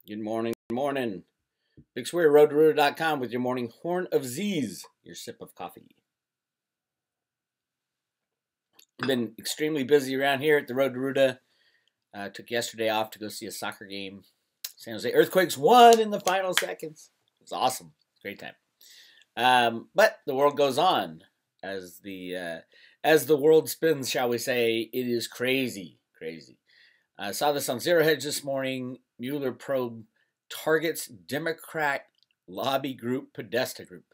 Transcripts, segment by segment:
Good morning. Good morning. Big Weir, roadtoruda.com with your morning horn of Z's, your sip of coffee. I've been extremely busy around here at the Road to Ruda. Took yesterday off to go see a soccer game. San Jose Earthquakes won in the final seconds. It was awesome. Great time. But the world goes on as the world spins, shall we say. It is crazy. I saw this on Zero Hedge this morning. Mueller probe targets Democrat lobby group Podesta Group.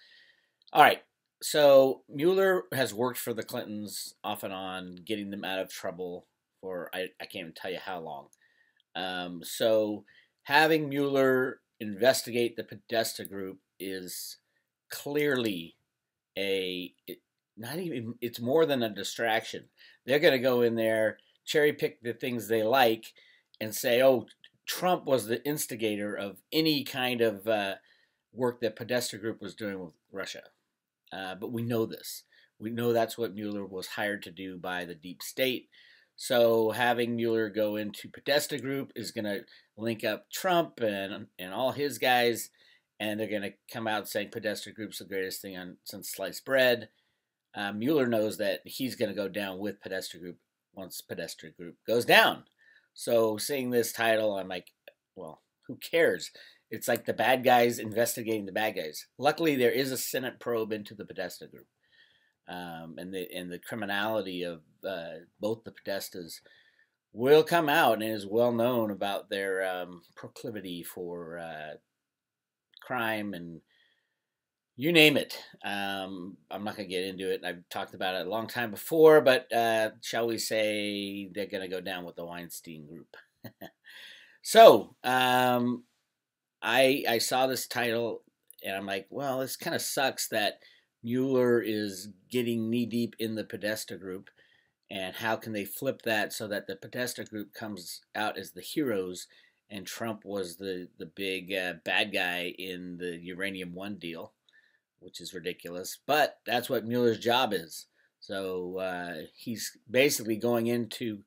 All right. So Mueller has worked for the Clintons off and on, getting them out of trouble for I can't even tell you how long. So having Mueller investigate the Podesta Group is clearly it's more than a distraction. They're going to go in there, cherry pick the things they like, and say, oh, Trump was the instigator of any kind of work that Podesta Group was doing with Russia. But we know this. We know that's what Mueller was hired to do by the deep state. So having Mueller go into Podesta Group is going to link up Trump and all his guys, and they're going to come out saying Podesta Group's the greatest thing since sliced bread. Mueller knows that he's going to go down with Podesta Group once Podesta Group goes down. So seeing this title, I'm like, well, who cares? It's like the bad guys investigating the bad guys. Luckily, there is a Senate probe into the Podesta Group, and the criminality of both the Podestas will come out, and it is well known about their proclivity for crime and you name it. I'm not going to get into it. I've talked about it a long time before, but shall we say they're going to go down with the Weinstein Group. So I saw this title, and I'm like, well, this kind of sucks that Mueller is getting knee-deep in the Podesta Group, and how can they flip that so that the Podesta Group comes out as the heroes, and Trump was the big bad guy in the Uranium One deal, which is ridiculous. But that's what Mueller's job is. So he's basically going in to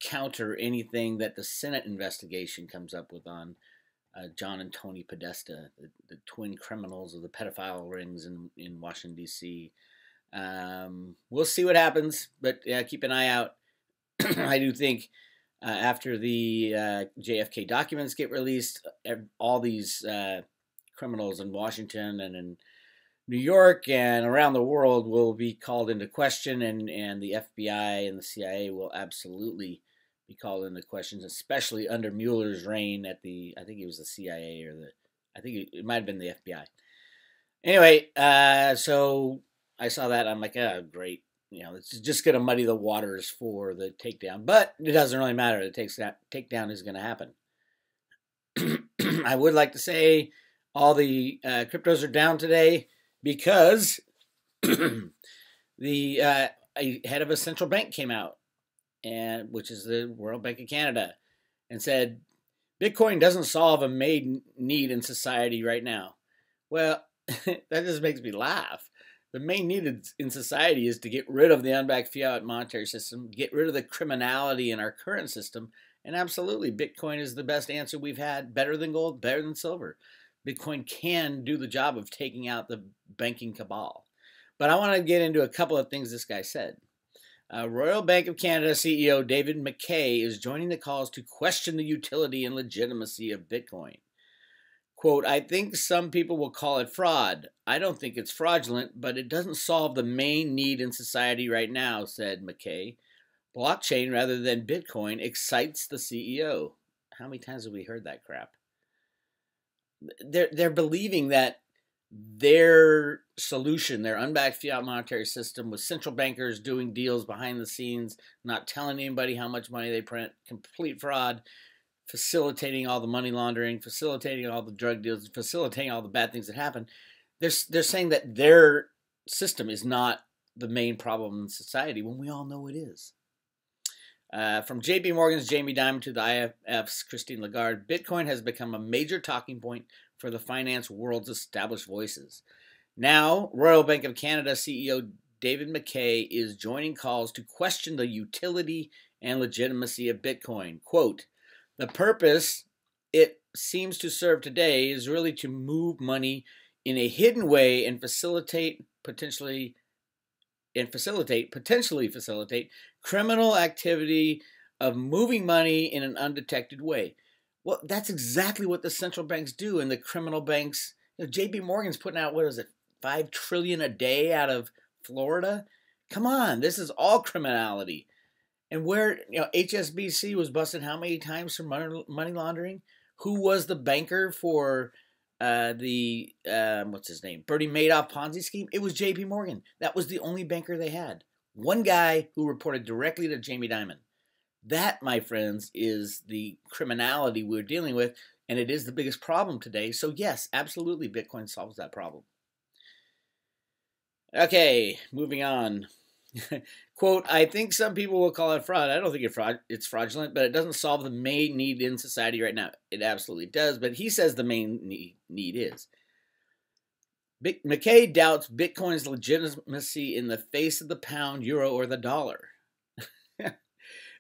counter anything that the Senate investigation comes up with on John and Tony Podesta, the twin criminals of the pedophile rings in Washington, D.C. We'll see what happens, but keep an eye out. I do think after the JFK documents get released, all these criminals in Washington and in New York and around the world will be called into question, and the FBI and the CIA will absolutely be called into questions, especially under Mueller's reign at I think it was the CIA I think it might have been the FBI. Anyway, so I saw that. I'm like, oh, great. It's just going to muddy the waters for the takedown, but it doesn't really matter. The takedown is going to happen. I would like to say all the cryptos are down today because the head of a central bank came out, which is the World Bank of Canada, and said Bitcoin doesn't solve a main need in society right now. Well, that just makes me laugh. The main need in society is to get rid of the unbacked fiat monetary system, get rid of the criminality in our current system, and absolutely, Bitcoin is the best answer we've had, better than gold, better than silver. Bitcoin can do the job of taking out the banking cabal. But I want to get into a couple of things this guy said. Royal Bank of Canada CEO David McKay is joining the calls to question the utility and legitimacy of Bitcoin. Quote, I think some people will call it fraud. I don't think it's fraudulent, but it doesn't solve the main need in society right now, said McKay. Blockchain rather than Bitcoin excites the CEO. How many times have we heard that crap? They're believing that their solution, their unbacked fiat monetary system with central bankers doing deals behind the scenes, not telling anybody how much money they print, complete fraud, facilitating all the money laundering, facilitating all the drug deals, facilitating all the bad things that happen. They're saying that their system is not the main problem in society when we all know it is. From JP Morgan's Jamie Dimon to the IMF's Christine Lagarde, Bitcoin has become a major talking point for the finance world's established voices. Now, Royal Bank of Canada CEO David McKay is joining calls to question the utility and legitimacy of Bitcoin. Quote, the purpose it seems to serve today is really to move money in a hidden way and potentially facilitate criminal activity of moving money in an undetected way. Well, that's exactly what the central banks do, and the criminal banks. J.P. Morgan's putting out, what is it, $5 trillion a day out of Florida? Come on, this is all criminality. And where HSBC was busted how many times for money laundering? Who was the banker for the what's his name, Bernie Madoff Ponzi scheme? It was J.P. Morgan. That was the only banker they had. One guy who reported directly to Jamie Dimon. That, my friends, is the criminality we're dealing with, and it is the biggest problem today. So yes, absolutely, Bitcoin solves that problem. Okay, moving on. Quote, I think some people will call it fraud. I don't think it's fraudulent, but it doesn't solve the main need in society right now. It absolutely does, but he says the main need is. McKay doubts Bitcoin's legitimacy in the face of the pound, euro, or the dollar.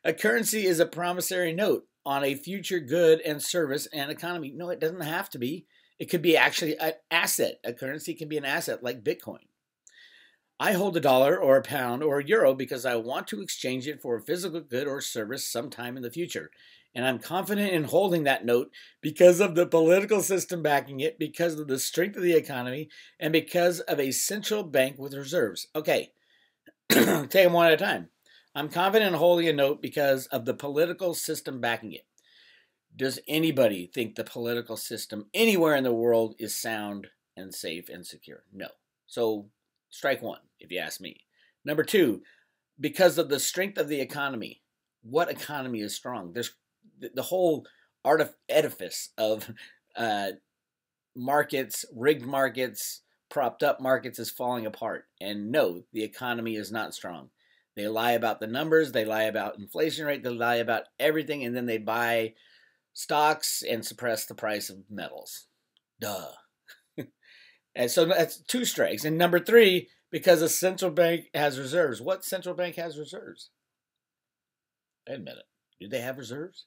A currency is a promissory note on a future good and service and economy. No, it doesn't have to be. It could be actually an asset. A currency can be an asset like Bitcoin. I hold a dollar or a pound or a euro because I want to exchange it for a physical good or service sometime in the future. And I'm confident in holding that note because of the political system backing it, because of the strength of the economy, and because of a central bank with reserves. Okay, take them one at a time. I'm confident in holding a note because of the political system backing it. Does anybody think the political system anywhere in the world is sound and safe and secure? No. So strike one, if you ask me. Number two, because of the strength of the economy. What economy is strong? There's the whole edifice of markets, rigged markets, propped up markets is falling apart. And no, the economy is not strong. They lie about the numbers, they lie about inflation rate, they lie about everything, and then they buy stocks and suppress the price of metals. Duh. And so that's two strikes. And number three, because a central bank has reserves. What central bank has reserves? Wait a minute. Do they have reserves?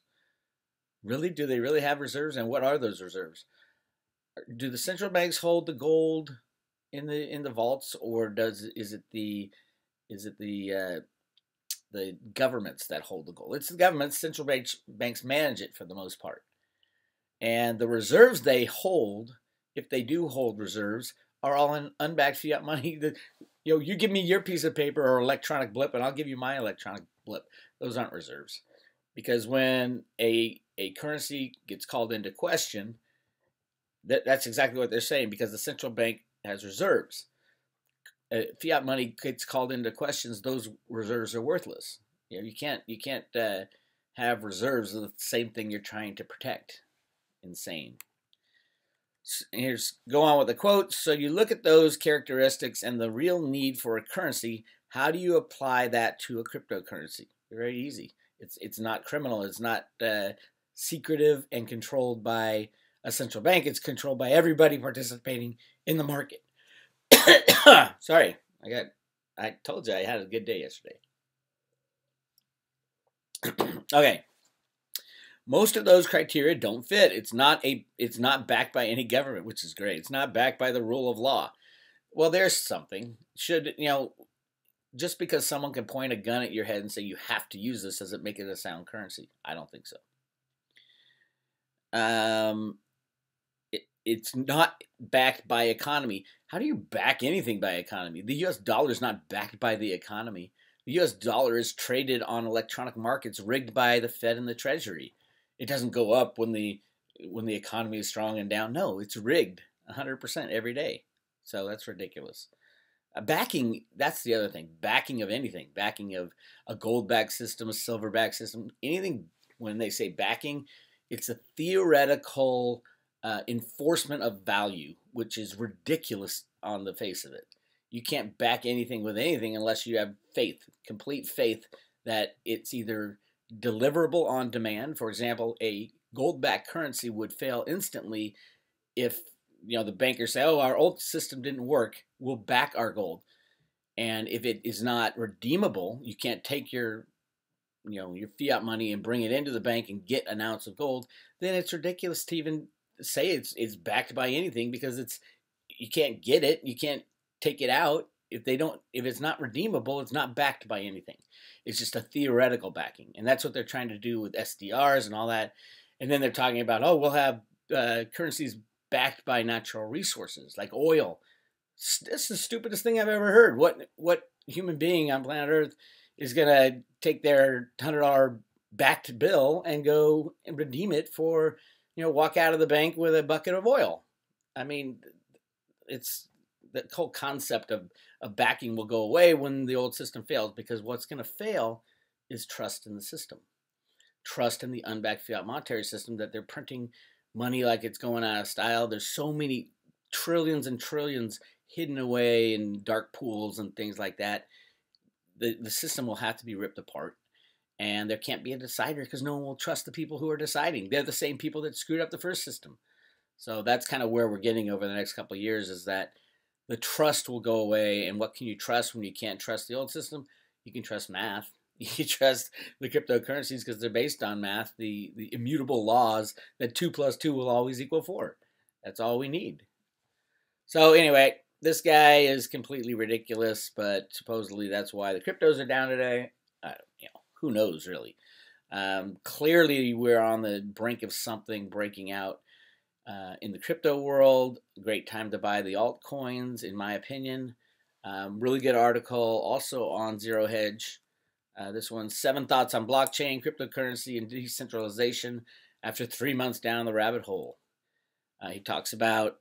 Really? Do they really have reserves? And what are those reserves? Do the central banks hold the gold in the vaults, or is it the governments that hold the gold? It's the governments. Central banks manage it for the most part, and the reserves they hold, if they do hold reserves, are all in unbacked fiat money. You give me your piece of paper or electronic blip, and I'll give you my electronic blip. Those aren't reserves, because when a currency gets called into question, that's exactly what they're saying. Because the central bank has reserves. Fiat money gets called into questions, those reserves are worthless. You can't have reserves of the same thing you're trying to protect. Insane. Go on with the quotes. So you look at those characteristics and the real need for a currency. How do you apply that to a cryptocurrency? Very easy. It's not criminal. It's not secretive and controlled by a central bank. It's controlled by everybody participating in the market. Sorry, I told you I had a good day yesterday. Okay. Most of those criteria don't fit. It's not backed by any government, which is great. It's not backed by the rule of law. Well, there's something. Just because someone can point a gun at your head and say you have to use this, does it make it a sound currency? I don't think so. It's not backed by economy. How do you back anything by economy? The U.S. dollar is not backed by the economy. The U.S. dollar is traded on electronic markets rigged by the Fed and the Treasury. It doesn't go up when the economy is strong and down. No, it's rigged 100% every day. So that's ridiculous. Backing, that's the other thing. Backing of anything. Backing of a gold-backed system, a silver-backed system. Anything, when they say backing, it's a theoretical enforcement of value, which is ridiculous on the face of it. You can't back anything with anything unless you have faith, complete faith that it's either deliverable on demand. For example, a gold-backed currency would fail instantly if the bankers say, "Oh, our old system didn't work. We'll back our gold." And if it is not redeemable, you can't take your your fiat money and bring it into the bank and get an ounce of gold, then it's ridiculous to even say it's backed by anything, because you can't get it, you can't take it out. If it's not redeemable, it's not backed by anything. It's just a theoretical backing, and that's what they're trying to do with SDRs and all that. And then they're talking about, oh, we'll have currencies backed by natural resources like oil. This is the stupidest thing I've ever heard. What human being on planet Earth is gonna take their $100 backed bill and go and redeem it for, walk out of the bank with a bucket of oil? I mean, it's the whole concept of backing will go away when the old system fails, because what's going to fail is trust in the system, trust in the unbacked fiat monetary system, that they're printing money like it's going out of style. There's so many trillions and trillions hidden away in dark pools and things like that. The system will have to be ripped apart, and there can't be a decider, because no one will trust the people who are deciding. They're the same people that screwed up the first system. So that's kind of where we're getting over the next couple of years, is that the trust will go away. And what can you trust when you can't trust the old system? You can trust math. You can trust the cryptocurrencies because they're based on math, the immutable laws that 2 + 2 will always equal 4. That's all we need. So anyway, this guy is completely ridiculous, but supposedly that's why the cryptos are down today. Who knows, really? Clearly, we're on the brink of something breaking out in the crypto world. Great time to buy the altcoins, in my opinion. Really good article also on Zero Hedge. This one's 7 thoughts on blockchain, cryptocurrency, and decentralization after 3 months down the rabbit hole. He talks about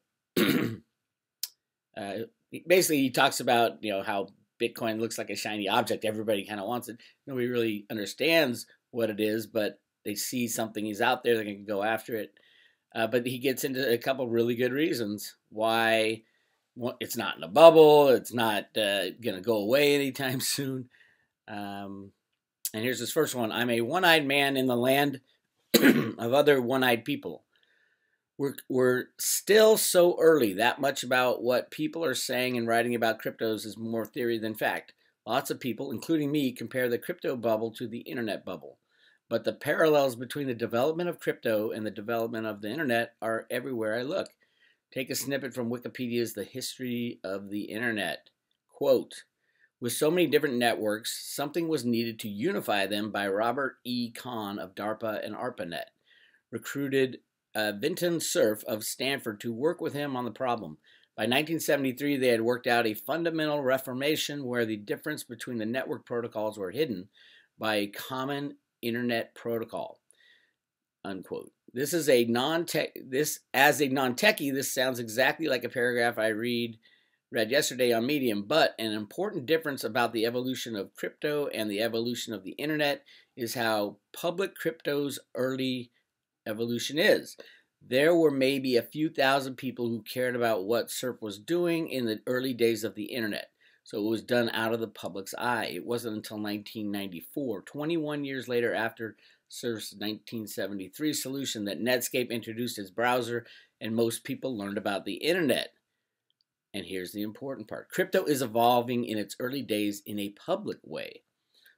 basically he talks about how Bitcoin looks like a shiny object. Everybody kind of wants it. Nobody really understands what it is, but they see something is out there, they're going to go after it. But he gets into a couple really good reasons why it's not in a bubble, it's not going to go away anytime soon. And here's his first one. I'm a one-eyed man in the land of other one-eyed people. We're still so early. That much about what people are saying and writing about cryptos is more theory than fact. Lots of people, including me, compare the crypto bubble to the internet bubble. But the parallels between the development of crypto and the development of the internet are everywhere I look. Take a snippet from Wikipedia's The History of the Internet. Quote, with so many different networks, something was needed to unify them by Robert E. Kahn of DARPA and ARPANET. Recruited Vinton Cerf of Stanford to work with him on the problem. By 1973, they had worked out a fundamental reformation where the difference between the network protocols were hidden by a common internet protocol. Unquote. As a non-techie, this sounds exactly like a paragraph I read yesterday on Medium, but an important difference about the evolution of crypto and the evolution of the internet is how public crypto's early evolution is. There were maybe a few thousand people who cared about what Cerf was doing in the early days of the internet. So it was done out of the public's eye. It wasn't until 1994, 21 years later after Cerf's 1973 solution, that Netscape introduced its browser and most people learned about the internet. And here's the important part. Crypto is evolving in its early days in a public way.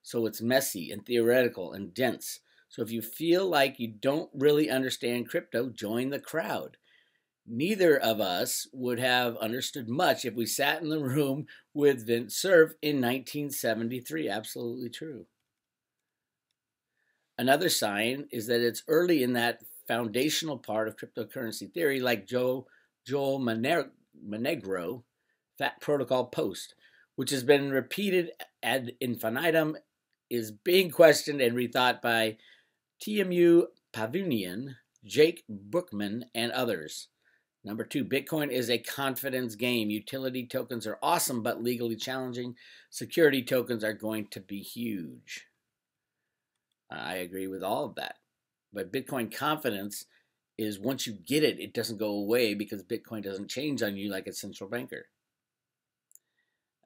So it's messy and theoretical and dense. So if you feel like you don't really understand crypto, join the crowd. Neither of us would have understood much if we sat in the room with Vince Cerf in 1973. Absolutely true. Another sign is that it's early in that foundational part of cryptocurrency theory, like Joel Monegro, Fat Protocol Post, which has been repeated ad infinitum, is being questioned and rethought by TMU Pavunian, Jake Bookman, and others. Number 2, Bitcoin is a confidence game. Utility tokens are awesome, but legally challenging. Security tokens are going to be huge. I agree with all of that. But Bitcoin confidence is once you get it, it doesn't go away because Bitcoin doesn't change on you like a central banker.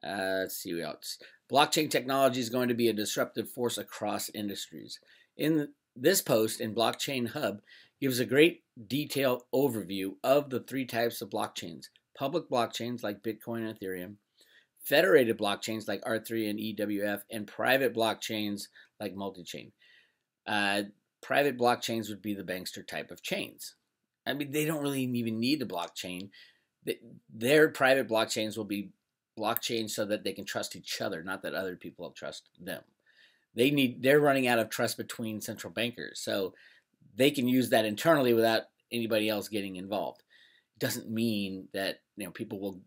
Let's see what else. Blockchain technology is going to be a disruptive force across industries. In this post in Blockchain Hub gives a great detailed overview of the 3 types of blockchains. Public blockchains like Bitcoin and Ethereum, federated blockchains like R3 and EWF, and private blockchains like multi-chain. Uh, Private blockchains would be the bankster type of chains. I mean, they don't really even need a blockchain. Their private blockchains will be blockchains so that they can trust each other, not that other people will trust them. They're running out of trust between central bankers, so they can use that internally without anybody else getting involved. It doesn't mean that people will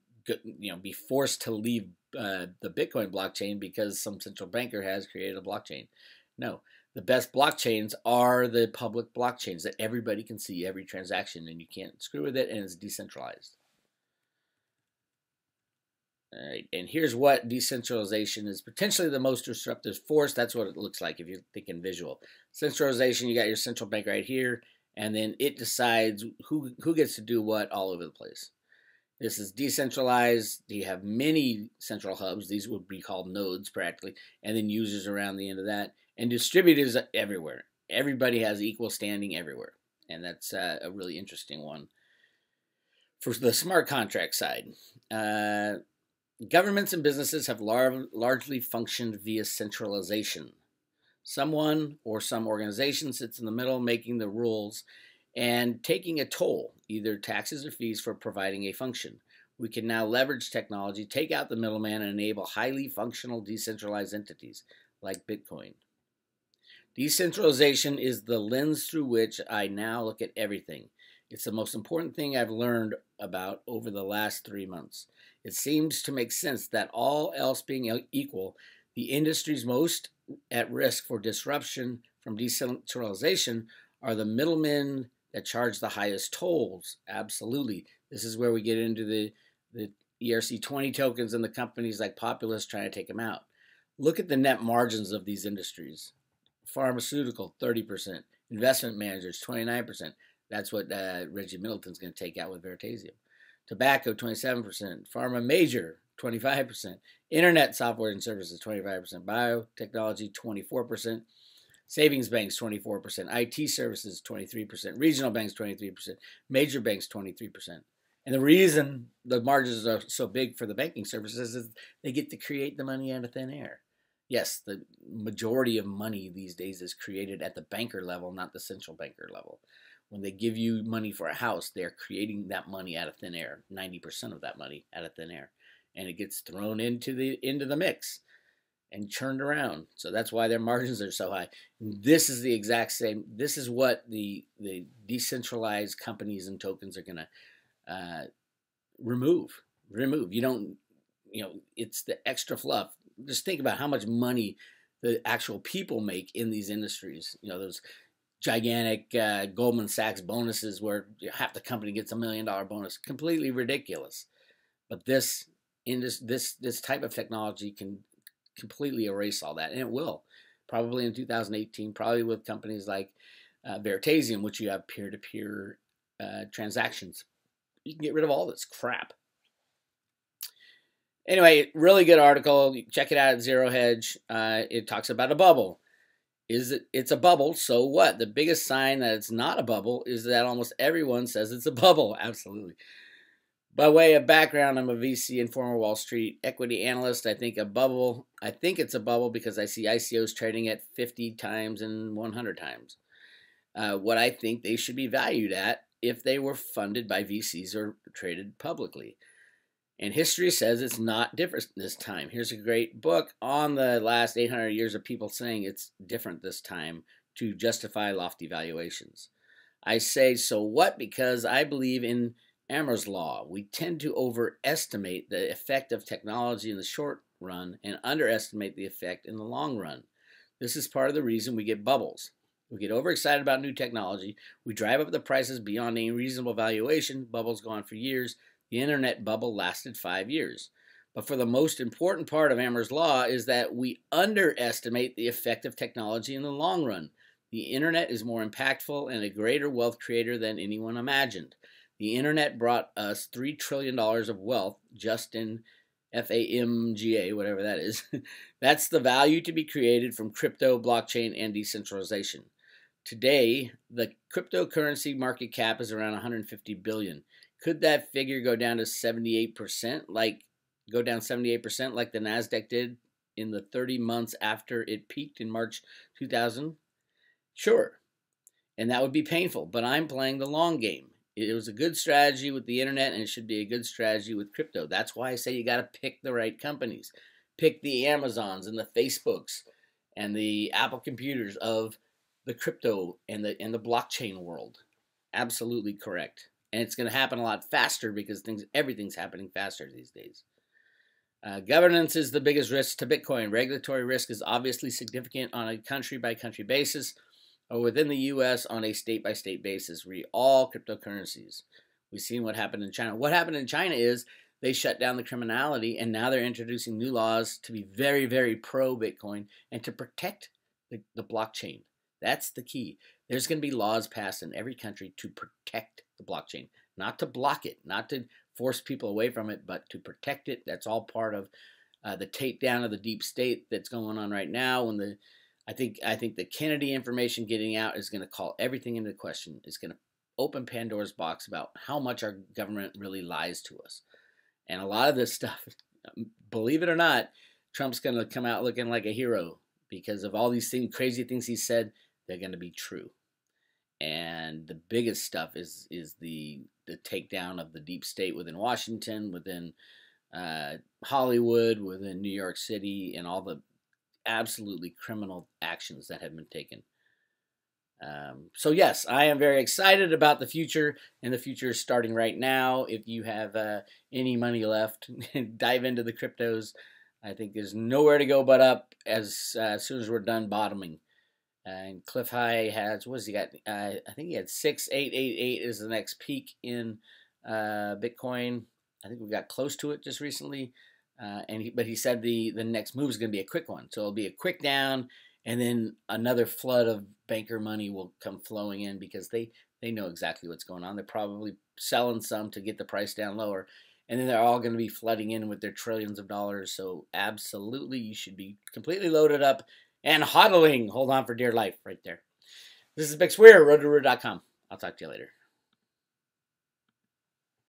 be forced to leave the Bitcoin blockchain because some central banker has created a blockchain. No, the best blockchains are the public blockchains that everybody can see every transaction, and you can't screw with it, and it's decentralized. All right, and here's what decentralization is: potentially the most disruptive force. That's what it looks like if you're thinking visual. Centralization, you got your central bank right here, and then it decides who gets to do what all over the place. This is decentralized. You have many central hubs. These would be called nodes practically, and then users around the end of that, and distributors everywhere. Everybody has equal standing everywhere, and that's a really interesting one. For the smart contract side, governments and businesses have largely functioned via centralization. Someone or some organization sits in the middle making the rules and taking a toll, either taxes or fees, for providing a function. We can now leverage technology, take out the middleman, and enable highly functional decentralized entities like Bitcoin. Decentralization is the lens through which I now look at everything. It's the most important thing I've learned about over the last 3 months. It seems to make sense that all else being equal, the industries most at risk for disruption from decentralization are the middlemen that charge the highest tolls. Absolutely. This is where we get into the ERC20 tokens and the companies like Populous trying to take them out. Look at the net margins of these industries. Pharmaceutical, 30%. Investment managers, 29%. That's what Reggie Middleton's going to take out with Veritasium. Tobacco, 27%. Pharma major, 25%. Internet software and services, 25%. Biotechnology, 24%. Savings banks, 24%. IT services, 23%. Regional banks, 23%. Major banks, 23%. And the reason the margins are so big for the banking services is they get to create the money out of thin air. Yes, the majority of money these days is created at the banker level, not the central banker level. When they give you money for a house, they're creating that money out of thin air, 90% of that money out of thin air. And it gets thrown into the mix and churned around. So that's why their margins are so high. This is the exact same. This is what the decentralized companies and tokens are going to remove. You don't, it's the extra fluff. Just think about how much money the actual people make in these industries. Those gigantic Goldman Sachs bonuses where half the company gets $1 million bonus. Completely ridiculous. But this type of technology can completely erase all that, and it will. Probably in 2018, probably with companies like Veritasium, which you have peer-to-peer transactions. You can get rid of all this crap. Anyway, really good article. Check it out at Zero Hedge. It talks about a bubble. It's a bubble, so what? The biggest sign that it's not a bubble is that almost everyone says it's a bubble. Absolutely. By way of background, I'm a VC and former Wall Street equity analyst. I think it's a bubble because I see ICOs trading at 50 times and 100 times. What I think they should be valued at if they were funded by VCs or traded publicly. And history says it's not different this time. Here's a great book on the last 800 years of people saying it's different this time to justify lofty valuations. I say, so what? Because I believe in Ammer's law. We tend to overestimate the effect of technology in the short run and underestimate the effect in the long run. This is part of the reason we get bubbles. We get overexcited about new technology. We drive up the prices beyond any reasonable valuation. Bubbles go on for years. The internet bubble lasted 5 years. But for the most important part of Ammer's law is that we underestimate the effect of technology in the long run. The internet is more impactful and a greater wealth creator than anyone imagined. The internet brought us $3 trillion of wealth just in FAMGA, whatever that is. That's the value to be created from crypto, blockchain, and decentralization. Today, the cryptocurrency market cap is around $150 billion. Could that figure go down to 78% like go down 78% like the NASDAQ did in the 30 months after it peaked in March 2000? Sure. And that would be painful, but I'm playing the long game. It was a good strategy with the internet, and it should be a good strategy with crypto. That's why I say you got to pick the right companies. Pick the Amazons and the Facebooks and the Apple computers of the crypto and the blockchain world. Absolutely correct. And it's going to happen a lot faster because everything's happening faster these days. Governance is the biggest risk to Bitcoin. Regulatory risk is obviously significant on a country-by-country basis, or within the U.S. on a state-by-state basis. Read all cryptocurrencies. We've seen what happened in China. What happened in China is they shut down the criminality, and now they're introducing new laws to be very, very pro-Bitcoin and to protect the blockchain. That's the key. There's going to be laws passed in every country to protect the blockchain, not to block it, not to force people away from it, but to protect it. That's all part of the takedown of the deep state that's going on right now. When I think the Kennedy information getting out is going to call everything into question. It's going to open Pandora's box about how much our government really lies to us. And a lot of this stuff, believe it or not, Trump's going to come out looking like a hero because of all these crazy things he said. They're going to be true. And the biggest stuff is the takedown of the deep state within Washington, within Hollywood, within New York City, and all the absolutely criminal actions that have been taken. So yes, I am very excited about the future, and the future is starting right now. If you have any money left, dive into the cryptos. I think there's nowhere to go but up as soon as we're done bottoming. And Cliff High has, what has he got? I think he had 6,888 is the next peak in Bitcoin. I think we got close to it just recently. But he said the next move is going to be a quick one. So it'll be a quick down, and then another flood of banker money will come flowing in because they know exactly what's going on. They're probably selling some to get the price down lower. And then they're all going to be flooding in with their trillions of dollars. So absolutely, you should be completely loaded up and hodling. Hold on for dear life right there. This is Bix Weir, roadtoroot.com. I'll talk to you later.